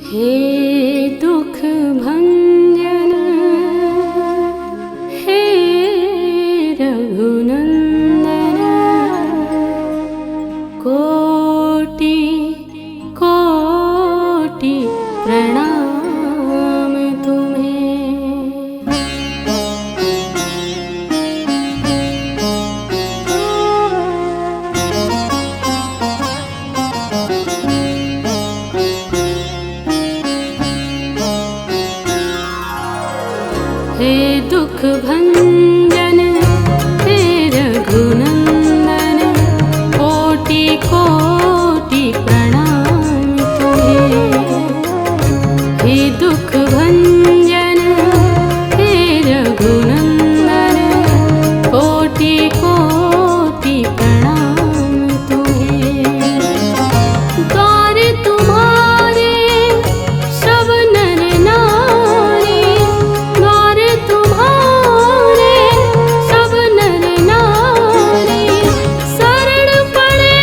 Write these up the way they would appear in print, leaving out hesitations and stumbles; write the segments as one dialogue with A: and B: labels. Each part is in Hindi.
A: हे दुख भंजन हे रघुनंदन, कोटि कोटि प्रणाम तुम्हें। हे दुख भंजन हे रघुनंदन, कोटि कोटि प्रणाम तुम्हें। हे दुख भंजन हे रघुनंदन, कोटि कोटि प्रणाम तुम्हें। द्वार तुम्हारे सब नर नारी, द्वार तुम्हारे सब नर नारी, शरण पड़े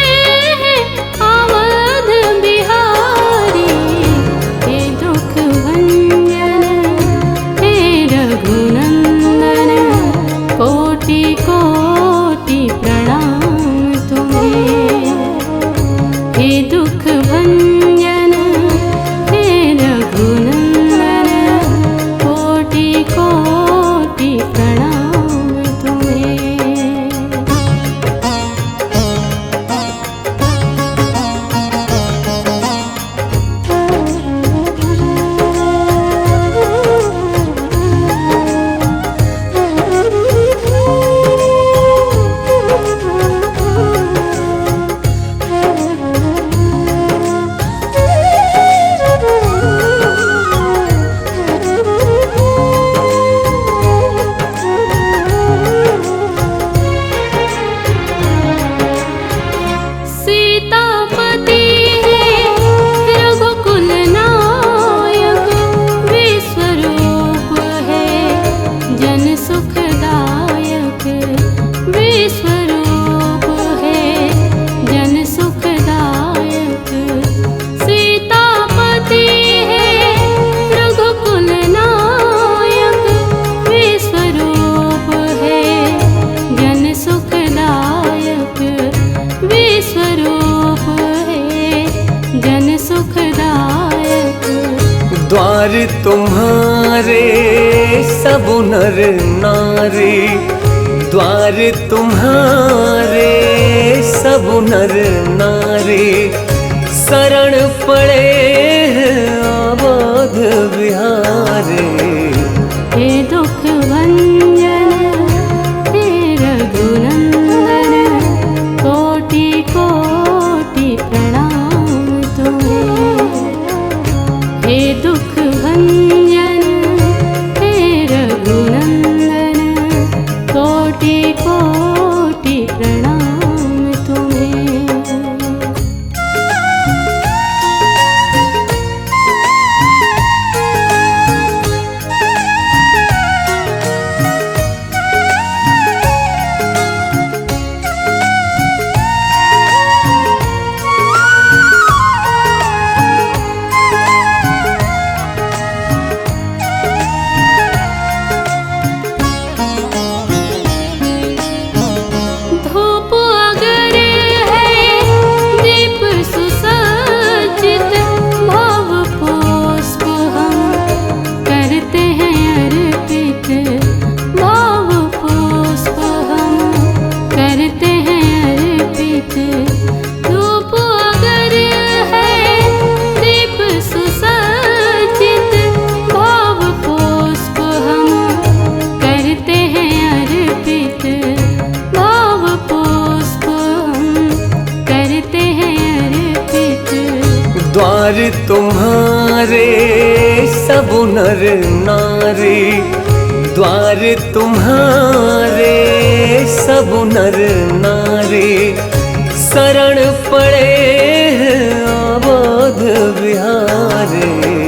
A: हैं अवध बिहारी। हे दुख भंजन हे रघुनंदन, कोटि कोटि प्रणाम तुम्हें। हे दुख भंजन हे रघुनंदन, कोटि कोटि प्रणाम तुम्हें। सीतापति है रघुकुल नायक, विश्वरूप है जन सुखदायक। विश्वरूप है जन सुखदायक। सीतापति है रघुकुल नायक, विश्वरूप है जन सुखदायक। विश्वरूप है जन सुखदायक।
B: द्वार तुम्हारे सब नर नारी, द्वार तुम्हारे सब नर नारी, शरण पड़े हैं अवध बिहारी।
A: हे दुख भंजन हे रघुनंदन, कोटि कोटि प्रणाम तुम्हें। हे दुख भंजन हे रघुनंदन, कोटि कोटि प्रणाम तुम्हें। धूप अगर है दीप सुसज्जित, भव पुष्प हम करते हैं अर्पित। भव पुष्प हम करते हैं अर्पित। धूप अगर है दीप सुसज्जित, भव पुष्प हम करते हैं अर्पित। भव पुष्प हम करते हैं अर्पित।
B: द्वार तुम्हारे सब नर नारी, द्वार तुम्हारे सब नर नारी शरण पड़े हैं अवध बिहारे।